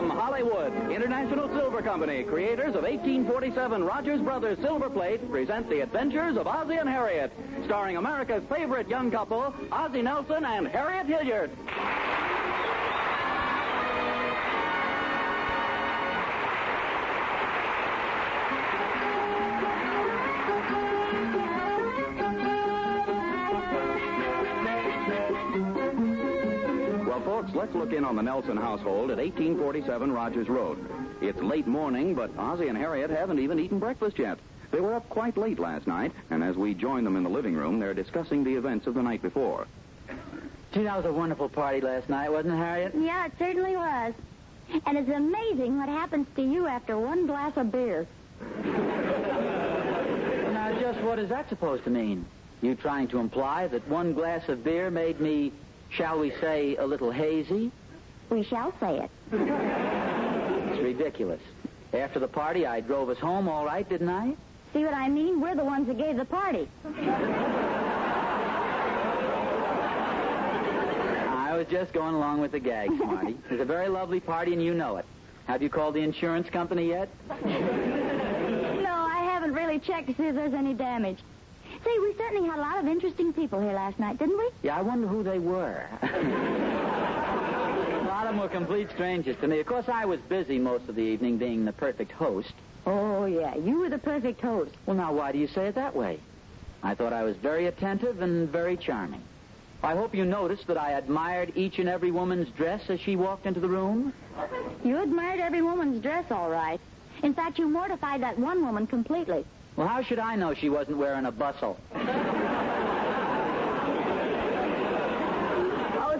From Hollywood, International Silver Company, creators of 1847 Rogers Brothers Silver Plate, present The Adventures of Ozzie and Harriet, starring America's favorite young couple, Ozzie Nelson and Harriet Hilliard. Folks, let's look in on the Nelson household at 1847 Rogers Road. It's late morning, but Ozzie and Harriet haven't even eaten breakfast yet. They were up quite late last night, and as we join them in the living room, they're discussing the events of the night before. Gee, that was a wonderful party last night, wasn't it, Harriet? Yeah, it certainly was. And it's amazing what happens to you after one glass of beer. Now, just what is that supposed to mean? You trying to imply that one glass of beer made me, shall we say, a little hazy? We shall say it. It's ridiculous. After the party, I drove us home all right, didn't I? See what I mean? We're the ones that gave the party. I was just going along with the gag, Smarty. It was a very lovely party, and you know it. Have you called the insurance company yet? No, I haven't really checked to see if there's any damage. Say, we certainly had a lot of interesting people here last night, didn't we? Yeah, I wonder who they were. A lot of them were complete strangers to me. Of course, I was busy most of the evening being the perfect host. Oh, yeah, you were the perfect host. Well, now, why do you say it that way? I thought I was very attentive and very charming. I hope you noticed that I admired each and every woman's dress as she walked into the room. You admired every woman's dress, all right. In fact, you mortified that one woman completely. Well, how should I know she wasn't wearing a bustle? Oh,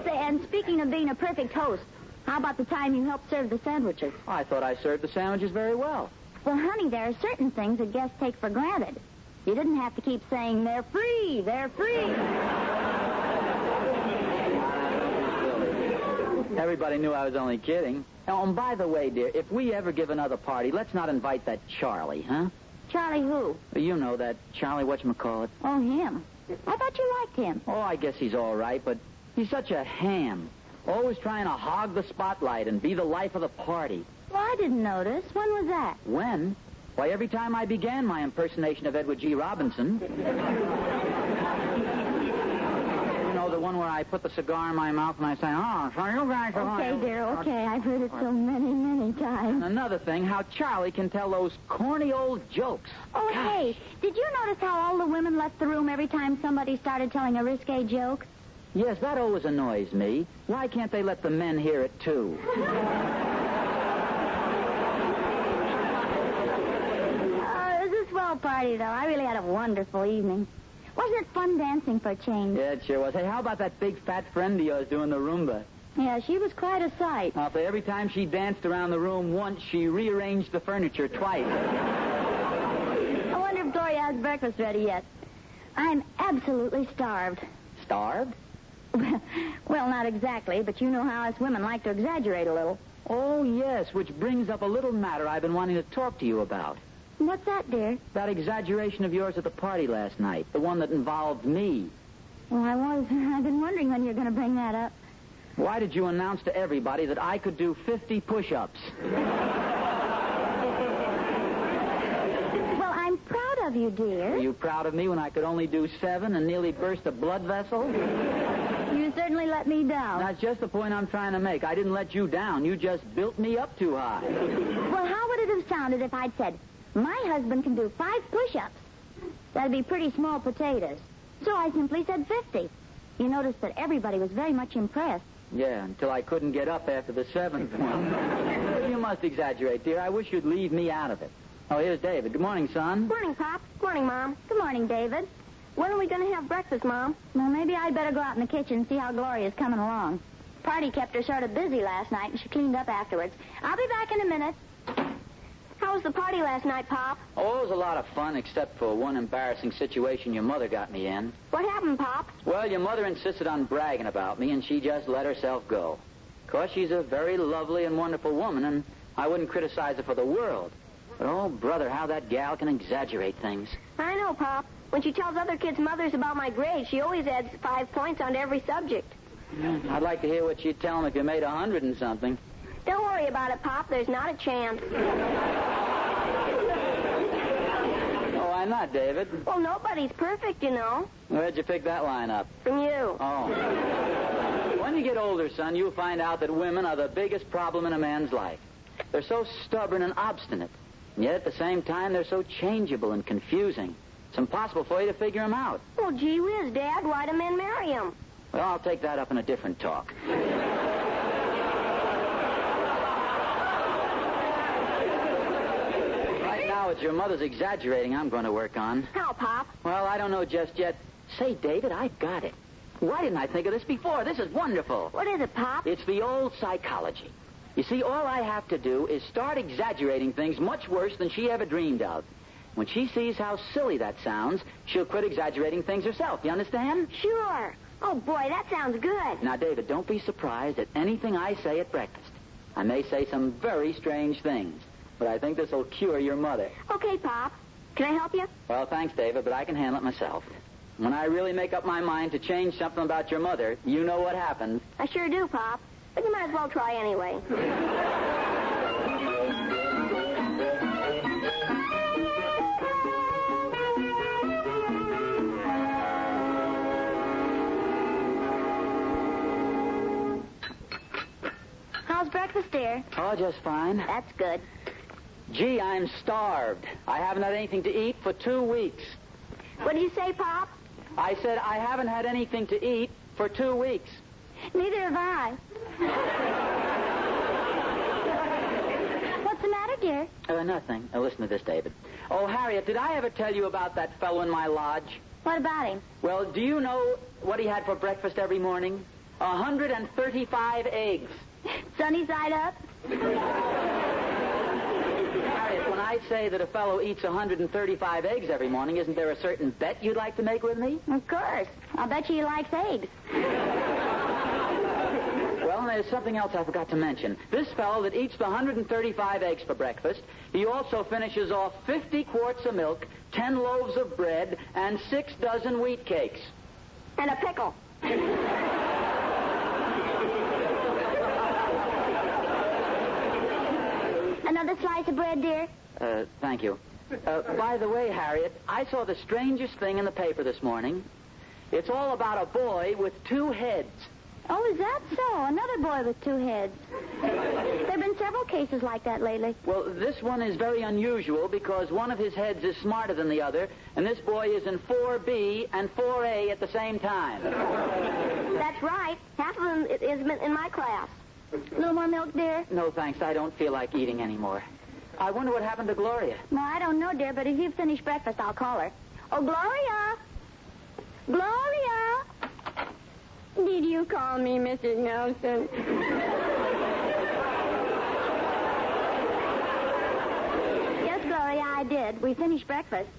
say, and speaking of being a perfect host, how about the time you helped serve the sandwiches? Oh, I thought I served the sandwiches very well. Well, honey, there are certain things that guests take for granted. You didn't have to keep saying, they're free, they're free. Everybody knew I was only kidding. Oh, and by the way, dear, if we ever give another party, let's not invite that Charlie, huh? Charlie who? You know, that Charlie whatchamacallit. Oh, him. I thought you liked him. Oh, I guess he's all right, but he's such a ham. Always trying to hog the spotlight and be the life of the party. Well, I didn't notice. When was that? When? Why, every time I began my impersonation of Edward G. Robinson. You know, the one where I put the cigar in my mouth and I say, oh, so you guys are... Okay, dear, okay. I've heard it so many, many times. And another thing, how Charlie can tell those corny old jokes. Oh, Gosh. hey, did you notice how all the women left the room every time somebody started telling a risque joke? Yes, that always annoys me. Why can't they let the men hear it, too? It was a swell party, though. I really had a wonderful evening. Wasn't it fun dancing for a change? Yeah, it sure was. Hey, how about that big fat friend of yours doing the Roomba? Yeah, she was quite a sight. For every time she danced around the room once, she rearranged the furniture twice. I wonder if Gloria has breakfast ready yet. I'm absolutely starved. Starved? Well, not exactly, but you know how us women like to exaggerate a little. Oh, yes, which brings up a little matter I've been wanting to talk to you about. What's that, dear? That exaggeration of yours at the party last night, the one that involved me. Well, I've been wondering when you're going to bring that up. Why did you announce to everybody that I could do 50 push-ups? Well, I'm proud of you, dear. Were you proud of me when I could only do 7 and nearly burst a blood vessel? You certainly let me down. That's just the point I'm trying to make. I didn't let you down. You just built me up too high. Well, how would it have sounded if I'd said, my husband can do 5 push-ups? That'd be pretty small potatoes. So I simply said 50. You noticed that everybody was very much impressed. Yeah, until I couldn't get up after the 7th one. But you must exaggerate, dear. I wish you'd leave me out of it. Oh, here's David. Good morning, son. Morning, Pop. Morning, Mom. Good morning, David. When are we going to have breakfast, Mom? Well, maybe I'd better go out in the kitchen and see how Gloria's coming along. Party kept her sort of busy last night, and she cleaned up afterwards. I'll be back in a minute. How was the party last night, Pop? Oh, it was a lot of fun, except for one embarrassing situation your mother got me in. What happened, Pop? Well, your mother insisted on bragging about me, and she just let herself go. Of course, she's a very lovely and wonderful woman, and I wouldn't criticize her for the world. But, oh, brother, how that gal can exaggerate things. I know, Pop. When she tells other kids' mothers about my grades, she always adds 5 points onto every subject. I'd like to hear what she'd tell them if you made 100 and something. Don't worry about it, Pop. There's not a chance. Oh, why not, David? Well, nobody's perfect, you know. Where'd you pick that line up? From you. Oh. When you get older, son, you'll find out that women are the biggest problem in a man's life. They're so stubborn and obstinate. And yet, at the same time, they're so changeable and confusing. It's impossible for you to figure them out. Well, gee whiz, Dad. Why do men marry him? Well, I'll take that up in a different talk. Right now, it's your mother's exaggerating I'm going to work on. How, Pop? Well, I don't know just yet. Say, David, I've got it. Why didn't I think of this before? This is wonderful. What is it, Pop? It's the old psychology. You see, all I have to do is start exaggerating things much worse than she ever dreamed of. When she sees how silly that sounds, she'll quit exaggerating things herself. You understand? Sure. Oh, boy, that sounds good. Now, David, don't be surprised at anything I say at breakfast. I may say some very strange things, but I think this will cure your mother. Okay, Pop. Can I help you? Well, thanks, David, but I can handle it myself. When I really make up my mind to change something about your mother, you know what happens. I sure do, Pop. But you might as well try anyway. How's breakfast, dear? Oh, just fine. That's good. Gee, I'm starved. I haven't had anything to eat for 2 weeks. What did you say, Pop? I said I haven't had anything to eat for 2 weeks. Neither have I. What's the matter, dear? Nothing. Listen to this, David. Oh, Harriet, did I ever tell you about that fellow in my lodge? What about him? Well, do you know what he had for breakfast every morning? 135 eggs. Sunny side up? Harriet, when I say that a fellow eats 135 eggs every morning, isn't there a certain bet you'd like to make with me? Of course. I'll bet you he likes eggs. Well, there's something else I forgot to mention. This fellow that eats the 135 eggs for breakfast, he also finishes off 50 quarts of milk, 10 loaves of bread, and 6 dozen wheat cakes. And a pickle. Another slice of bread, dear? Thank you. By the way, Harriet, I saw the strangest thing in the paper this morning. It's all about a boy with 2 heads. Oh, is that so? Another boy with 2 heads. There have been several cases like that lately. Well, this one is very unusual because one of his heads is smarter than the other, and this boy is in 4B and 4A at the same time. That's right. Half of them is in my class. A little more milk, dear? No, thanks. I don't feel like eating anymore. I wonder what happened to Gloria. No, I don't know, dear, but if you've finished breakfast, I'll call her. Oh, Gloria! Gloria! Did you call me, Mrs. Nelson? Yes, Gloria, I did. We finished breakfast.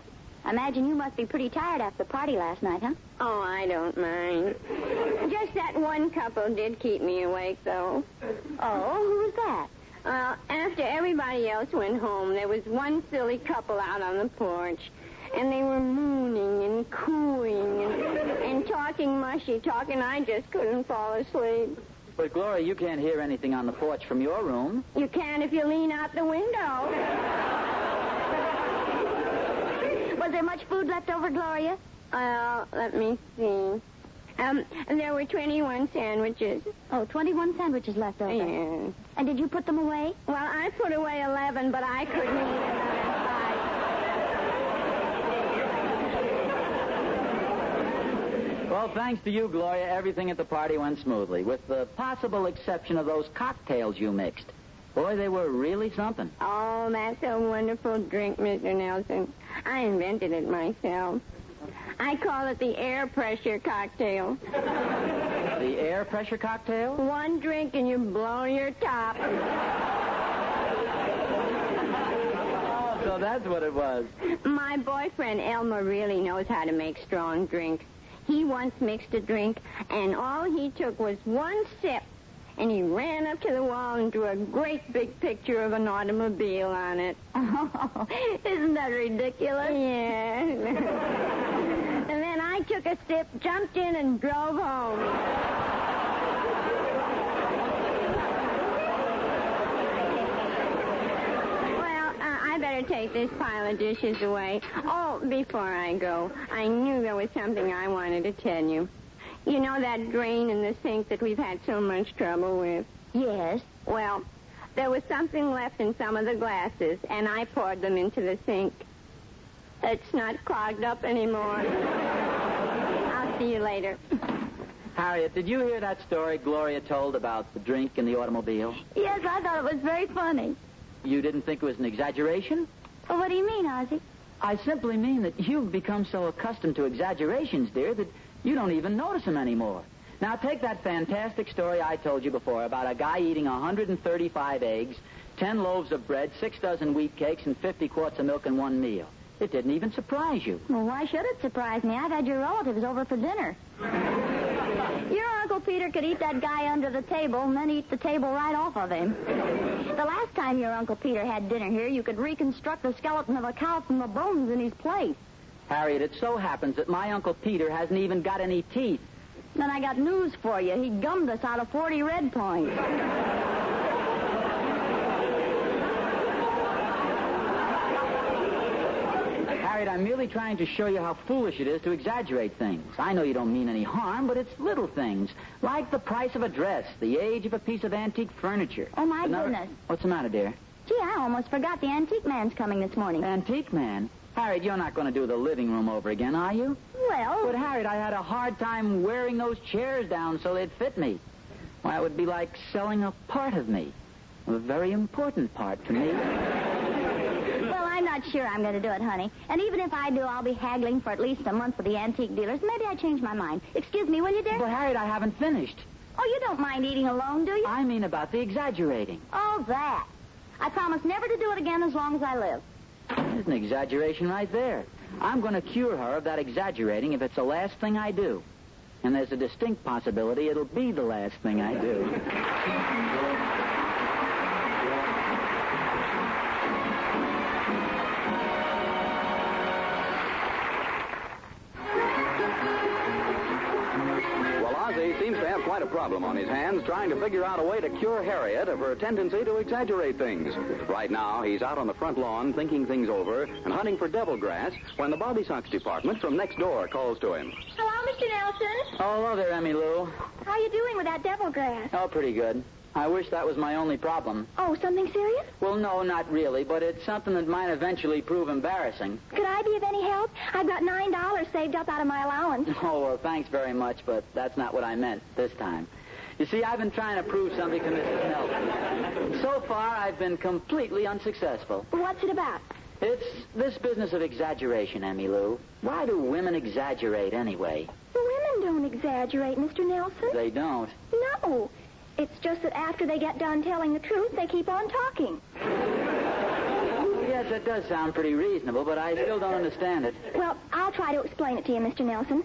I imagine you must be pretty tired after the party last night, huh? Oh, I don't mind. Just that one couple did keep me awake, though. Oh, who was that? After everybody else went home, there was one silly couple out on the porch. And they were mooning and cooing and talking mushy talk, and I just couldn't fall asleep. But, Gloria, you can't hear anything on the porch from your room. You can if you lean out the window. Was there much food left over, Gloria? Let me see. There were 21 sandwiches. Oh, 21 sandwiches left over. Yeah. And did you put them away? Well, I put away 11, but I couldn't eat another 5. Well, thanks to you, Gloria, everything at the party went smoothly, with the possible exception of those cocktails you mixed. Boy, they were really something. Oh, that's a wonderful drink, Mr. Nelson. I invented it myself. I call it the air pressure cocktail. The air pressure cocktail? One drink and you blow your top. Oh, so that's what it was. My boyfriend, Elmer, really knows how to make strong drinks. He once mixed a drink, and all he took was one sip, and he ran up to the wall and drew a great big picture of an automobile on it. Oh, isn't that ridiculous? Yeah. And then I took a sip, jumped in, and drove home. better take this pile of dishes away. Oh, before I go, I knew there was something I wanted to tell you. You know that drain in the sink that we've had so much trouble with? Yes. Well, there was something left in some of the glasses, and I poured them into the sink. It's not clogged up anymore. I'll see you later. Harriet, did you hear that story Gloria told about the drink in the automobile? Yes, I thought it was very funny. You didn't think it was an exaggeration? Well, what do you mean, Ozzie? I simply mean that you've become so accustomed to exaggerations, dear, that you don't even notice them anymore. Now, take that fantastic story I told you before about a guy eating 135 eggs, 10 loaves of bread, 6 dozen wheat cakes, and 50 quarts of milk in one meal. It didn't even surprise you. Well, why should it surprise me? I've had your relatives over for dinner. Your Uncle Peter could eat that guy under the table and then eat the table right off of him. The last time your Uncle Peter had dinner here, you could reconstruct the skeleton of a cow from the bones in his plate. Harriet, it so happens that my Uncle Peter hasn't even got any teeth. Then I got news for you. He gummed us out of 40 Red Points. Harriet, I'm merely trying to show you how foolish it is to exaggerate things. I know you don't mean any harm, but it's little things, like the price of a dress, the age of a piece of antique furniture. Oh, my goodness. What's the matter, dear? Gee, I almost forgot the antique man's coming this morning. Antique man? Harriet, you're not going to do the living room over again, are you? Well... But, Harriet, I had a hard time wearing those chairs down so they'd fit me. Why, it would be like selling a part of me. A very important part to me. Well, I'm not sure I'm going to do it, honey. And even if I do, I'll be haggling for at least a month with the antique dealers. Maybe I change my mind. Excuse me, will you, dear? But, Harriet, I haven't finished. Oh, you don't mind eating alone, do you? I mean about the exaggerating. Oh, that. I promise never to do it again as long as I live. There's an exaggeration right there. I'm going to cure her of that exaggerating if it's the last thing I do. And there's a distinct possibility it'll be the last thing I do. Seems to have quite a problem on his hands trying to figure out a way to cure Harriet of her tendency to exaggerate things. Right now, he's out on the front lawn thinking things over and hunting for devil grass when the Bobby Sox department from next door calls to him. Hello, Mr. Nelson. Oh, hello there, Emmy Lou. How are you doing with that devil grass? Oh, pretty good. I wish that was my only problem. Oh, something serious? Well, no, not really, but it's something that might eventually prove embarrassing. Could I be of any help? I've got $9 saved up out of my allowance. Oh, well, thanks very much, but that's not what I meant this time. You see, I've been trying to prove something to Mrs. Nelson. So far, I've been completely unsuccessful. What's it about? It's this business of exaggeration, Emmy Lou. Why do women exaggerate anyway? Women don't exaggerate, Mr. Nelson. They don't? No. It's just that after they get done telling the truth, they keep on talking. Yes, that does sound pretty reasonable, but I still don't understand it. Well, I'll try to explain it to you, Mr. Nelson.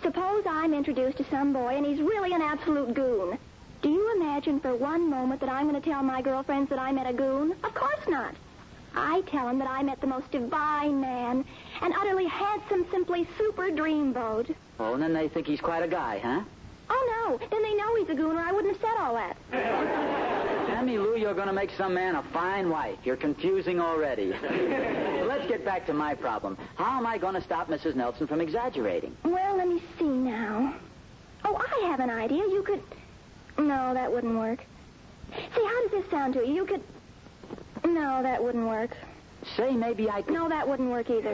Suppose I'm introduced to some boy, and he's really an absolute goon. Do you imagine for one moment that I'm going to tell my girlfriends that I met a goon? Of course not. I tell them that I met the most divine man, an utterly handsome, simply super dreamboat. Oh, and then they think he's quite a guy, huh? Oh, no. Then they know he's a goon, or I wouldn't have said all that. Emmy Lou, you're going to make some man a fine wife. You're confusing already. Let's get back to my problem. How am I going to stop Mrs. Nelson from exaggerating? Well, let me see now. Oh, I have an idea. You could... No, that wouldn't work. See, how does this sound to you? You could... No, that wouldn't work. Say, maybe I could... No, that wouldn't work either.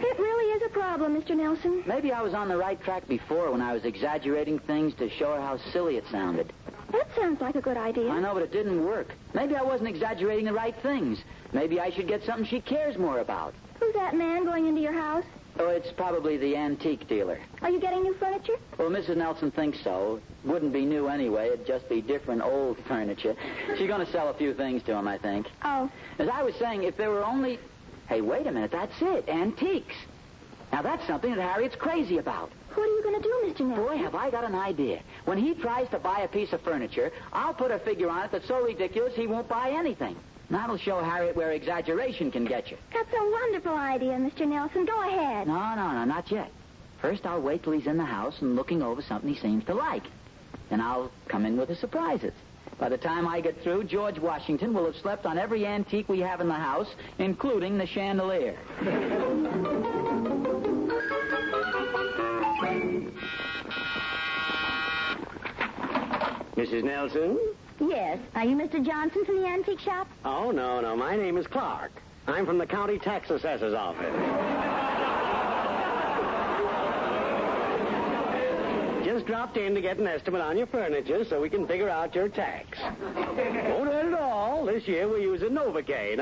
It really is a problem, Mr. Nelson. Maybe I was on the right track before when I was exaggerating things to show her how silly it sounded. That sounds like a good idea. I know, but it didn't work. Maybe I wasn't exaggerating the right things. Maybe I should get something she cares more about. Who's that man going into your house? Oh, it's probably the antique dealer. Are you getting new furniture? Well, Mrs. Nelson thinks so. Wouldn't be new anyway. It'd just be different old furniture. She's going to sell a few things to him, I think. Oh. As I was saying, if there were only... Hey, wait a minute. That's it. Antiques. Now, that's something that Harriet's crazy about. What are you going to do, Mr. Nelson? Boy, have I got an idea. When he tries to buy a piece of furniture, I'll put a figure on it that's so ridiculous he won't buy anything. That'll show Harriet where exaggeration can get you. That's a wonderful idea, Mr. Nelson. Go ahead. No, not yet. First, I'll wait till he's in the house and looking over something he seems to like. Then I'll come in with the surprises. By the time I get through, George Washington will have slept on every antique we have in the house, including the chandelier. Mrs. Nelson? Yes. Are you Mr. Johnson from the antique shop? Oh, no. My name is Clark. I'm from the county tax assessor's office. Just dropped in to get an estimate on your furniture so we can figure out your tax. Won't hurt at all. This year we're using Novocaine.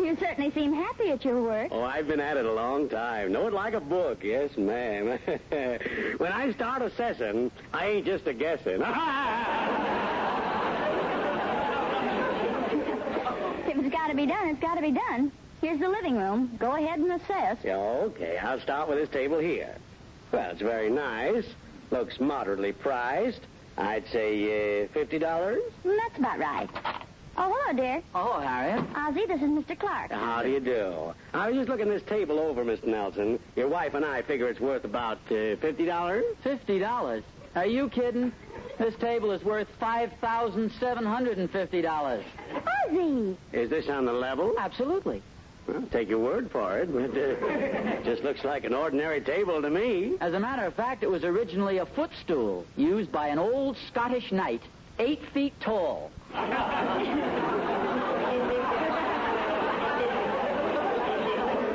You certainly seem happy at your work. Oh, I've been at it a long time. Know it like a book. Yes, ma'am. When I start assessing, I ain't just a guessing. If it's got to be done, it's got to be done. Here's the living room. Go ahead and assess. Yeah, okay, I'll start with this table here. Well, it's very nice. Looks moderately priced. I'd say $50. That's about right. Oh, hello, dear. Oh, Harriet. Ozzie, this is Mr. Clark. How do you do? I was just looking this table over, Mr. Nelson. Your wife and I figure it's worth about $50. $50? Are you kidding? This table is worth $5,750. Ozzie! Is this on the level? Absolutely. Well, take your word for it, but just looks like an ordinary table to me. As a matter of fact, it was originally a footstool used by an old Scottish knight, 8 feet tall. Of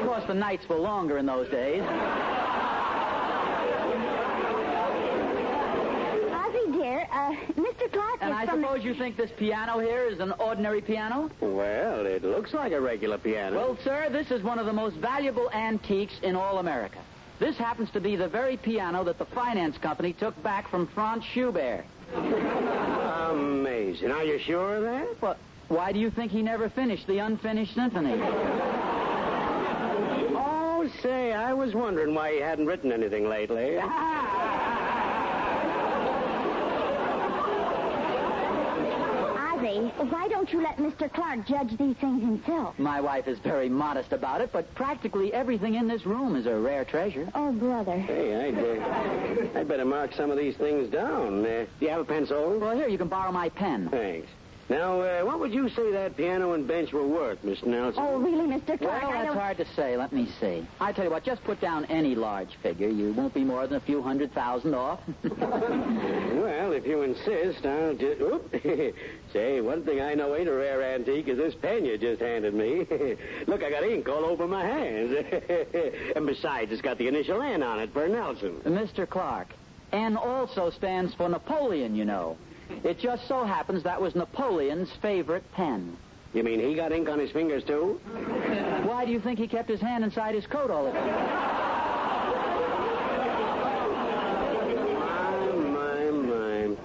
course, the knights were longer in those days. Ozzie, dear, Mr. Clark And is I from suppose you think this piano here is an ordinary piano? Well, it looks like a regular piano. Well, sir, this is one of the most valuable antiques in all America. This happens to be the very piano that the finance company took back from Franz Schubert. Amazing. Are you sure of that? Well, why do you think he never finished the unfinished symphony? Oh, say, I was wondering why he hadn't written anything lately. Ozzie, why don't you let Mr. Clark judge these things himself? My wife is very modest about it, but practically everything in this room is a rare treasure. Oh, brother. Hey, I'd better mark some of these things down. Do you have a pencil? Well, here, you can borrow my pen. Thanks. Now, what would you say that piano and bench were worth, Mr. Nelson? Oh, really, Mr. Clark? Well, that's hard to say. Let me see. I tell you what, just put down any large figure. You won't be more than a few $100,000 off. Well, if you insist, I'll just... Oop. Say, one thing I know ain't a rare antique is this pen you just handed me. Look, I got ink all over my hands. And besides, it's got the initial N on it for Nelson. Mr. Clark, N also stands for Napoleon, you know. It just so happens that was Napoleon's favorite pen. You mean he got ink on his fingers, too? Why do you think he kept his hand inside his coat all the time? My.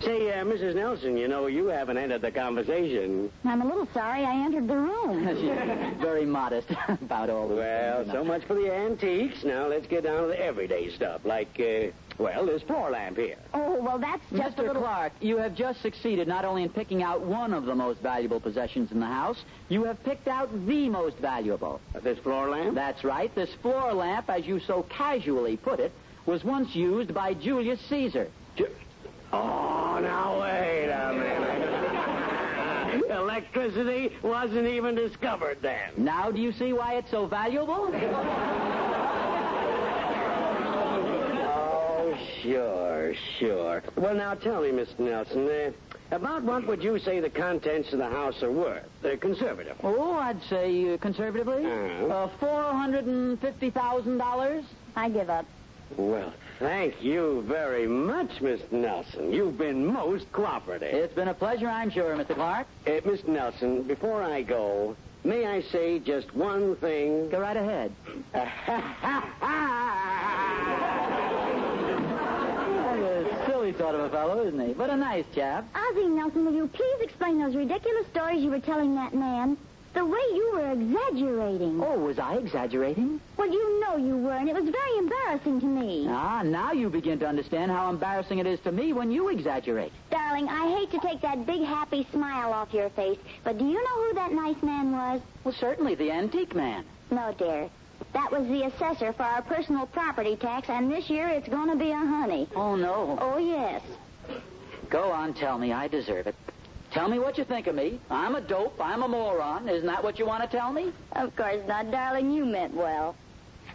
Say, Mrs. Nelson, you know, you haven't entered the conversation. I'm a little sorry I entered the room. She's very modest about all this. Well, so much for the antiques. Now, let's get down to the everyday stuff, like, this floor lamp here. Oh, well, that's just a Mr. little... Clark, you have just succeeded not only in picking out one of the most valuable possessions in the house, you have picked out the most valuable. This floor lamp? That's right. This floor lamp, as you so casually put it, was once used by Julius Caesar. Oh, now wait a minute. Electricity wasn't even discovered then. Now do you see why it's so valuable? Oh, sure. Well, now tell me, Mr. Nelson, about what would you say the contents of the house are worth? Conservative. Oh, I'd say conservatively, $450,000. I give up. Well, thank you very much, Mr. Nelson. You've been most cooperative. It's been a pleasure, I'm sure, Mr. Clark. Mr. Nelson, before I go, may I say just one thing? Go right ahead. Silly sort of a fellow, isn't he? But a nice chap. Ozzie Nelson, will you please explain those ridiculous stories you were telling that man? The way you were exaggerating. Oh, was I exaggerating? Well, you know you were, and it was very embarrassing to me. Ah, now you begin to understand how embarrassing it is to me when you exaggerate. Darling, I hate to take that big, happy smile off your face, but do you know who that nice man was? Well, certainly, the antique man. No, dear. That was the assessor for our personal property tax, and this year it's going to be a honey. Oh, no. Oh, yes. Go on, tell me. I deserve it. Tell me what you think of me. I'm a dope. I'm a moron. Isn't that what you want to tell me? Of course not, darling. You meant well.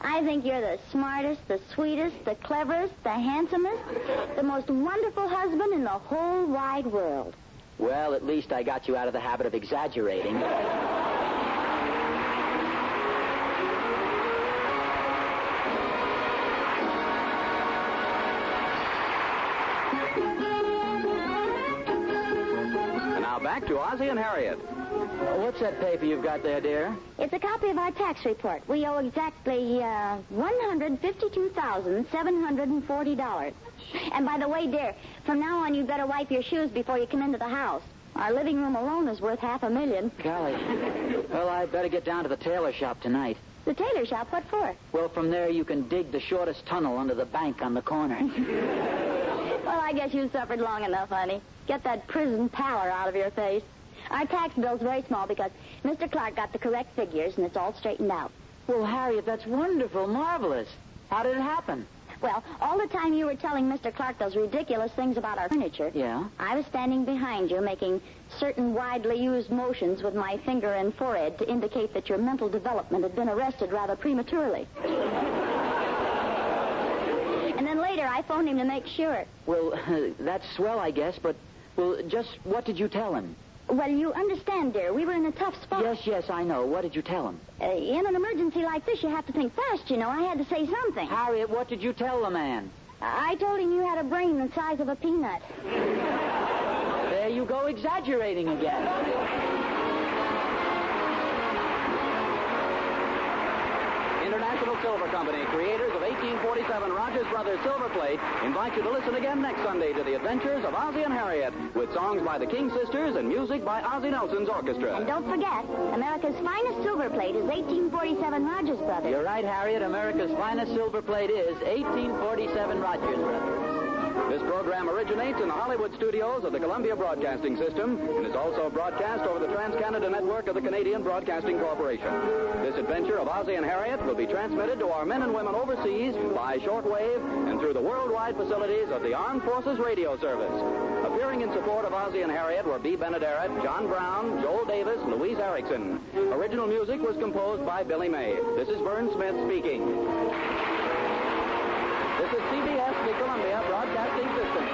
I think you're the smartest, the sweetest, the cleverest, the handsomest, the most wonderful husband in the whole wide world. Well, at least I got you out of the habit of exaggerating. Back to Ozzie and Harriet. What's that paper you've got there, dear? It's a copy of our tax report. We owe exactly $152,740. And by the way, dear, from now on you better wipe your shoes before you come into the house. Our living room alone is worth $500,000. Golly. Well, I better get down to the tailor shop tonight. The tailor shop? What for? Well, from there you can dig the shortest tunnel under the bank on the corner. Well, I guess you suffered long enough, honey. Get that prison pallor out of your face. Our tax bill's very small because Mr. Clark got the correct figures, and it's all straightened out. Well, Harriet, that's wonderful, marvelous. How did it happen? Well, all the time you were telling Mr. Clark those ridiculous things about our furniture, Yeah? I was standing behind you making certain widely used motions with my finger and forehead to indicate that your mental development had been arrested rather prematurely. And then later I phoned him to make sure. Well, that's swell, I guess, but, well, just what did you tell him? Well, you understand, dear, we were in a tough spot. Yes, I know. What did you tell him? In an emergency like this, you have to think fast, you know. I had to say something. Harriet, what did you tell the man? I told him you had a brain the size of a peanut. There you go, exaggerating again. International Silver Company, creators of 1847 Rogers Brothers Silver Plate, invite you to listen again next Sunday to the adventures of Ozzie and Harriet, with songs by the King Sisters and music by Ozzie Nelson's orchestra. And don't forget, America's finest silver plate is 1847 Rogers Brothers. You're right, Harriet. America's finest silver plate is 1847 Rogers Brothers. This program originates in the Hollywood studios of the Columbia Broadcasting System and is also broadcast over the Trans-Canada Network of the Canadian Broadcasting Corporation. This adventure of Ozzie and Harriet will be transmitted to our men and women overseas by shortwave and through the worldwide facilities of the Armed Forces Radio Service. Appearing in support of Ozzie and Harriet were B. Benaderet, John Brown, Joel Davis, Louise Erickson. Original music was composed by Billy May. This is Vern Smith speaking. This is CBS, the Columbia Broadcasting System.